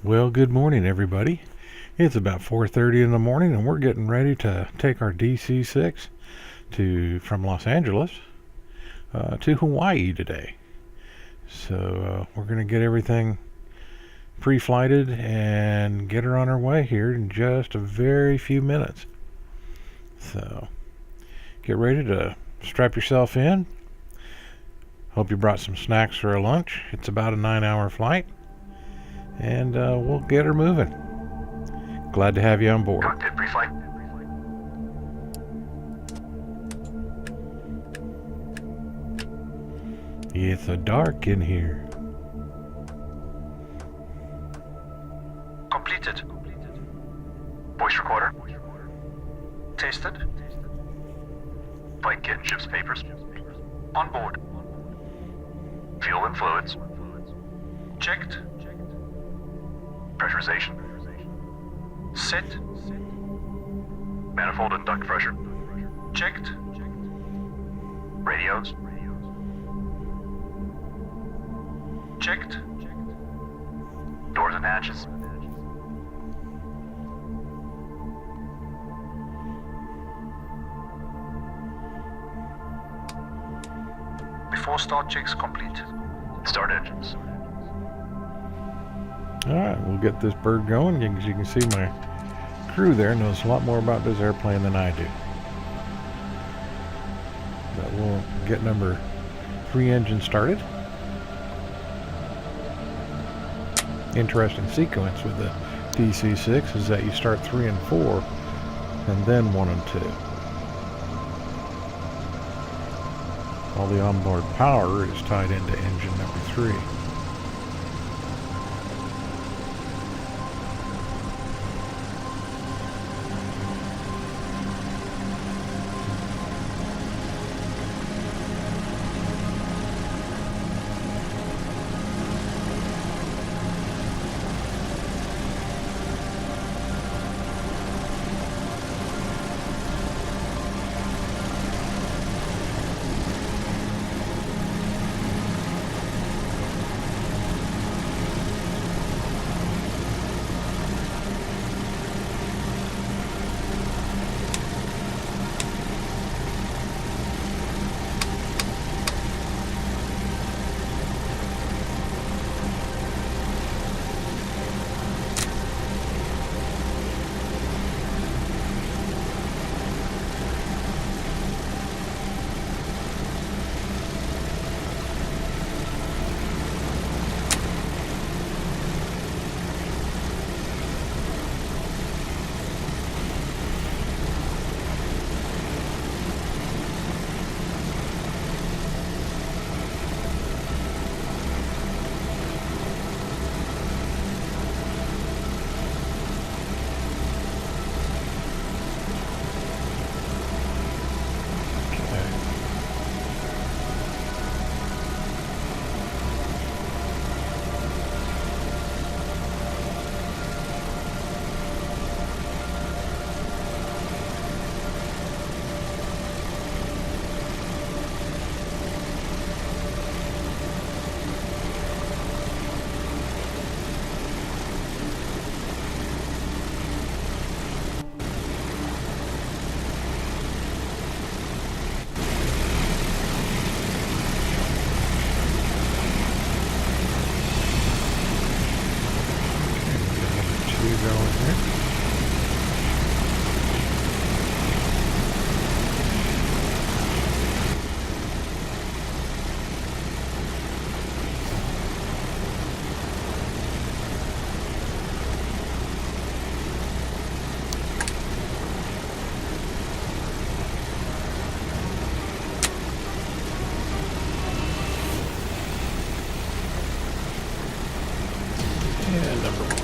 Well, good morning, everybody. It's about 4:30 in the morning, and we're getting ready to take our DC6 from Los Angeles to Hawaii today. So we're going to get everything pre-flighted and get her on her way here in just a very few minutes. So get ready to strap yourself in. Hope you brought some snacks for a lunch. It's about a 9-hour flight. And we'll get her moving. Glad to have you on board. Cockpit pre-flight. It's so dark in here. Completed. Voice recorder. Tasted. Flight kit and ship's papers. On board. Fuel and fluids. Checked. Pressurization. Set. Manifold and duct pressure. Checked. Radios. Checked. Doors and hatches. Before start checks complete. Start engines. Alright, we'll get this bird going. As you can see, my crew there knows a lot more about this airplane than I do. But we'll get number 3 engine started. Interesting sequence with the DC6 is that you start 3 and 4 and then 1 and 2. All the onboard power is tied into engine number 3. And number 1.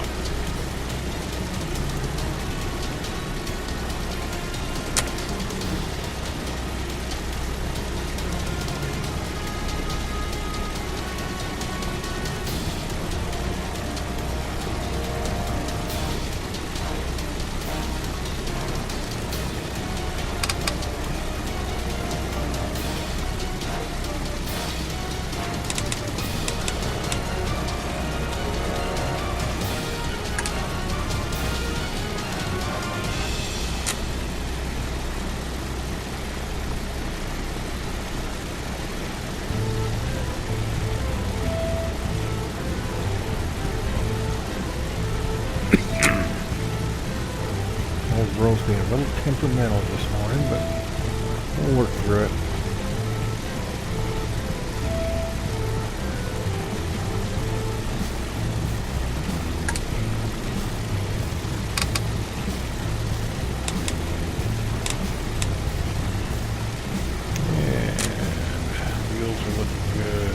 Roll's being a little temperamental this morning, but we'll work through it. Wheels are looking good.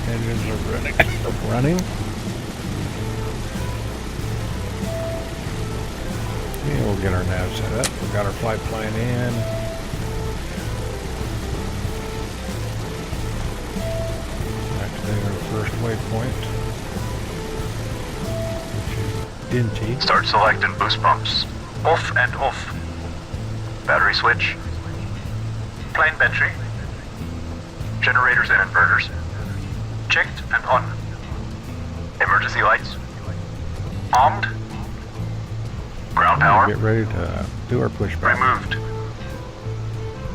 Engines are running. Yeah, we'll get our nav set up. We've got our flight plan in. Activating our first waypoint, which is Dinty. Start select and boost pumps. Off and off. Battery switch. Plane battery. Generators and inverters. Checked and on. Emergency lights. Armed. Ground power. Get ready to do our pushback. Removed.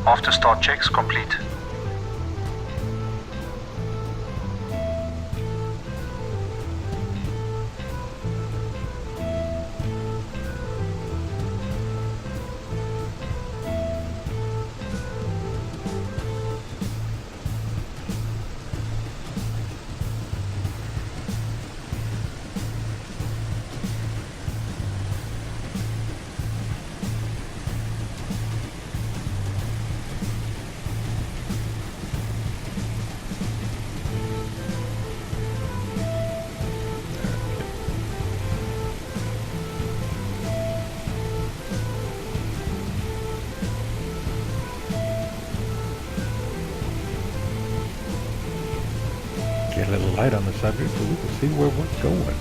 After start checks complete. Get a little light on the subject so we can see where we're going.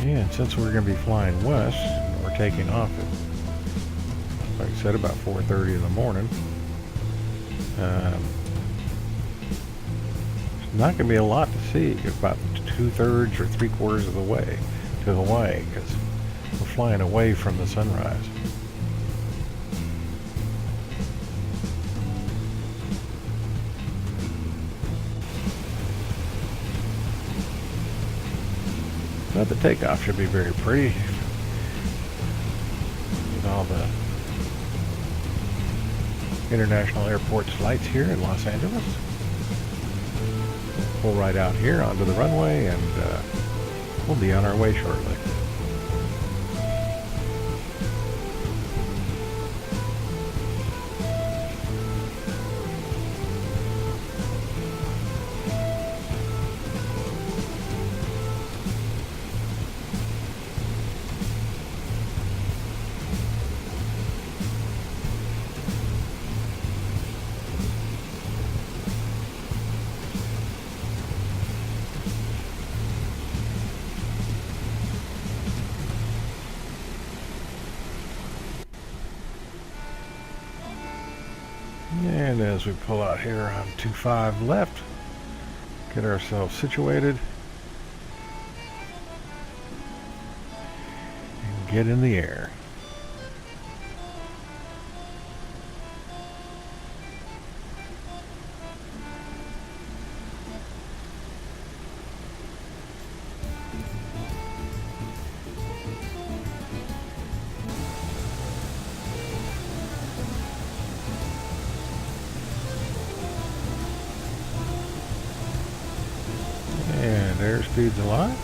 Yeah, and since we're going to be flying west, we're taking off at, like I said, about 4:30 in the morning. It's not going to be a lot to see, about 2/3 or 3/4 of the way to Hawaii, because we're flying away from the sunrise. But the takeoff should be very pretty. With all the international airport's lights here in Los Angeles. We'll ride out here onto the runway and we'll be on our way shortly. And as we pull out here on 25 left, get ourselves situated and get in the air. And airspeed's a lot.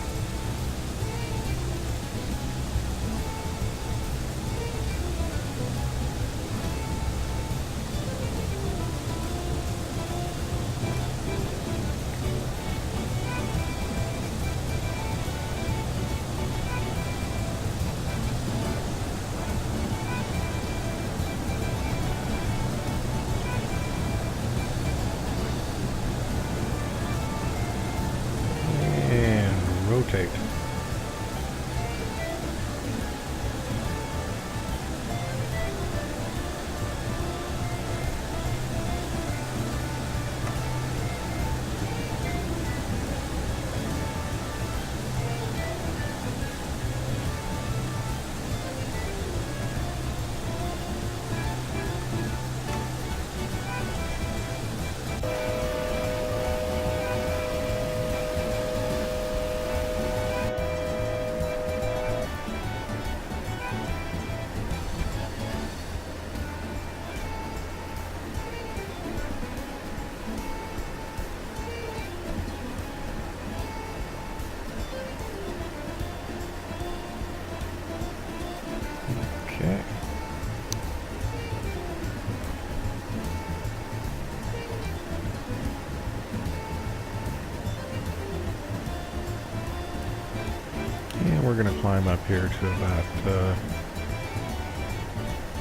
we're going to climb up here to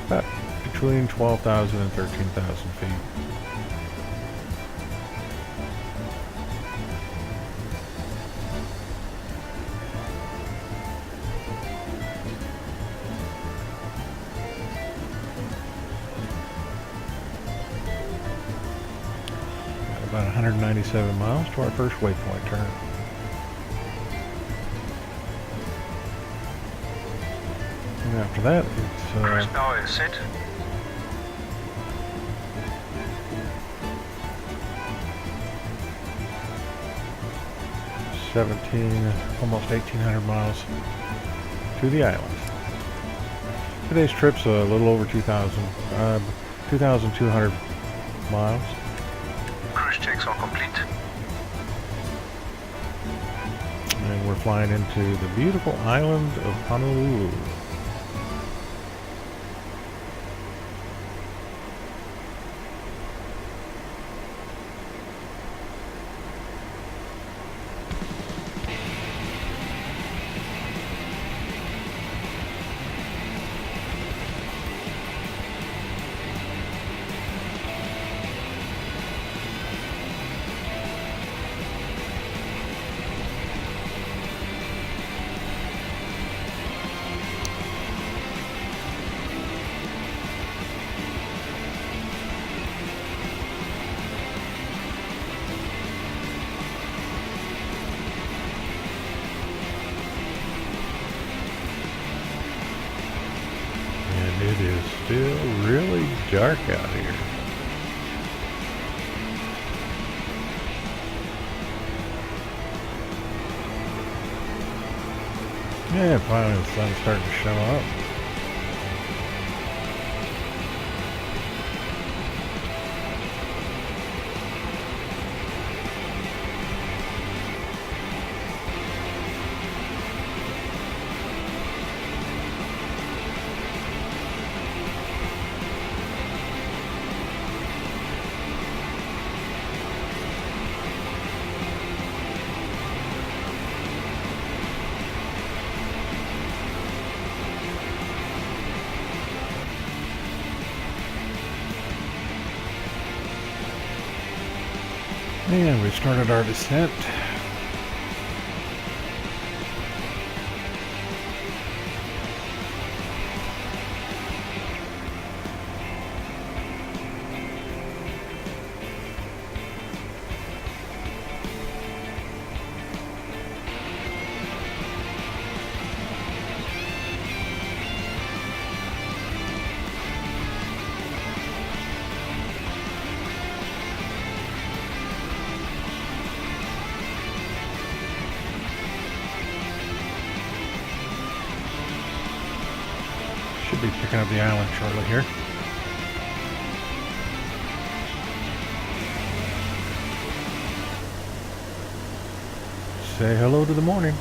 about between 12,000 and 13,000 feet. About 197 miles to our first waypoint turn. And after that, it's Cruise power is set. almost 1,800 miles to the island. Today's trip's a little over 2,200 miles. Cruise checks are complete. And we're flying into the beautiful island of Honolulu. It is still really dark out here. Yeah, finally the sun's starting to show up. And we started our descent. Should be picking up the island shortly here. Say hello to the morning.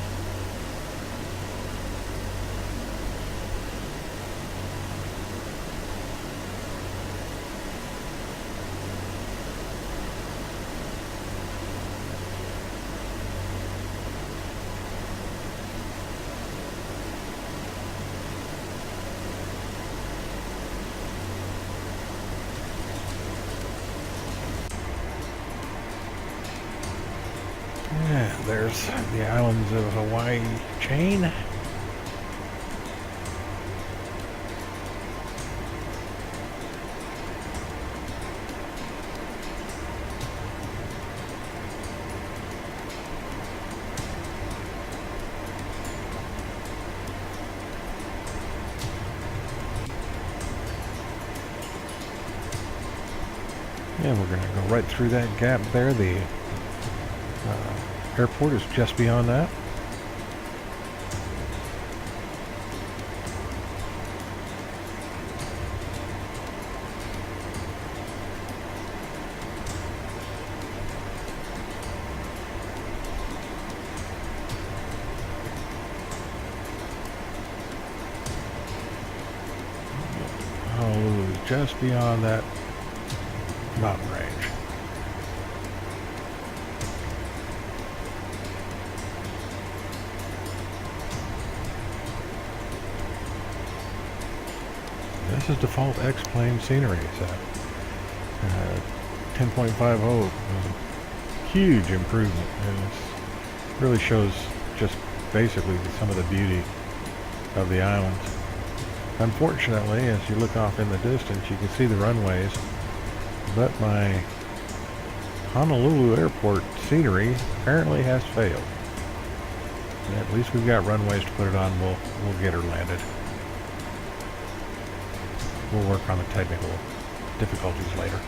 Yeah, there's the islands of Hawaii chain. And we're going to go right through that gap there. The airport is just beyond that. Honolulu is just beyond that mountain range. This is default X-plane scenery, so 10.50 was a huge improvement, and it really shows just basically some of the beauty of the islands. Unfortunately, as you look off in the distance, you can see the runways, but my Honolulu airport scenery apparently has failed. At least we've got runways to put it on. We'll get her landed. We'll work on the technical difficulties later.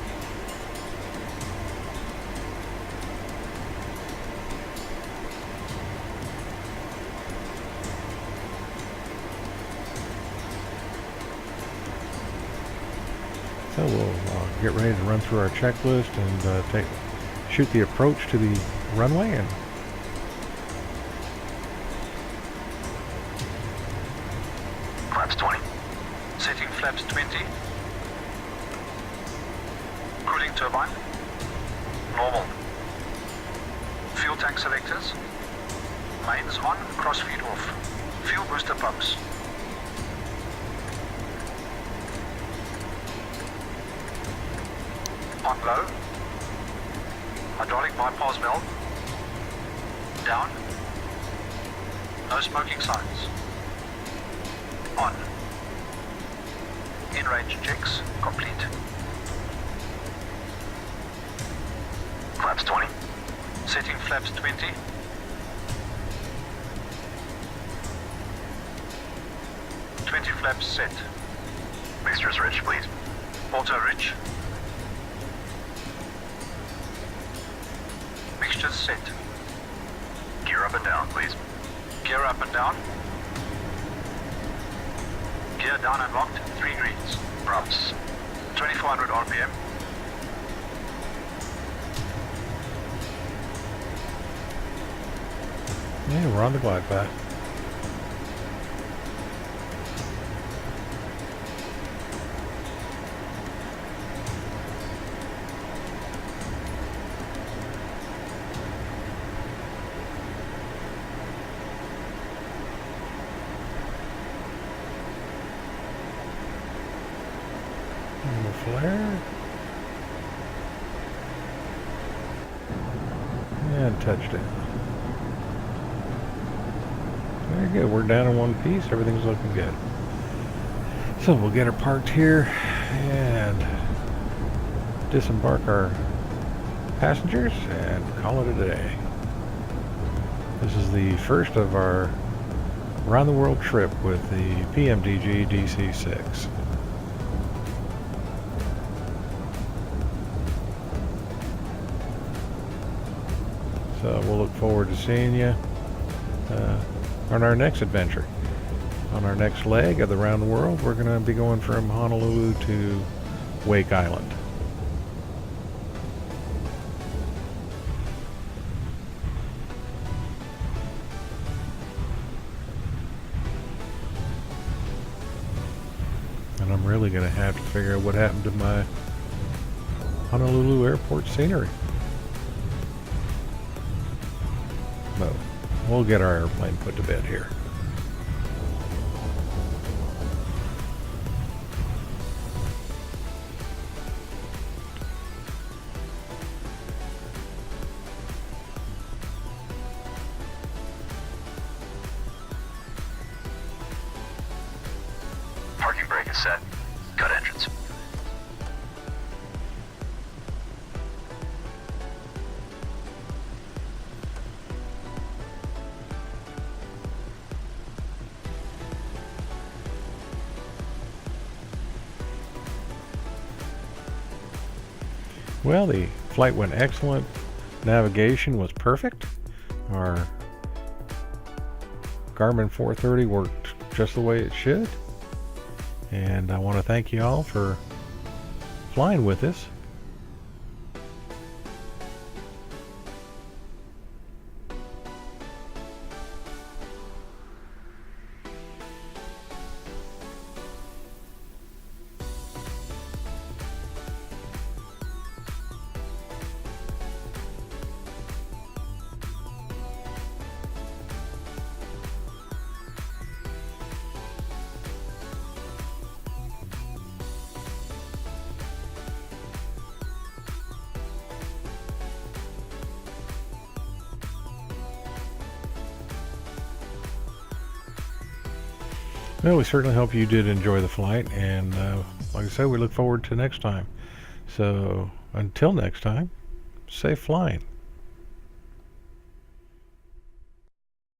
So we'll get ready to run through our checklist and shoot the approach to the runway. And Flaps 20. Setting flaps 20. Cooling turbine. Normal. Fuel tank selectors. Mains on, crossfeed off. Fuel booster pumps. On low. Hydraulic bypass valve. Down. No smoking signs. On. In-range checks complete. Flaps 20. Setting flaps 20. Flaps set. Mixtures rich, please. Auto rich. Mixtures set. Gear up and down, please. Gear up and down. Gear down and locked, 3 greens. Props. 2400 RPM. Yeah, we're on the glide path. Flare. And touchdown. Very good. We're down in one piece. Everything's looking good. So we'll get her parked here and disembark our passengers and call it a day. This is the first of our around the world trip with the PMDG DC-6. So we'll look forward to seeing you on our next adventure. On our next leg of the Round the World, we're going to be going from Honolulu to Wake Island. And I'm really going to have to figure out what happened to my Honolulu airport scenery. But we'll get our airplane put to bed here. Parking brake is set. Cut entrance. Well, the flight went excellent. Navigation was perfect. Our Garmin 430 worked just the way it should. And I want to thank you all for flying with us. Well, we certainly hope you did enjoy the flight, and like I said, we look forward to next time. So until next time, safe flying.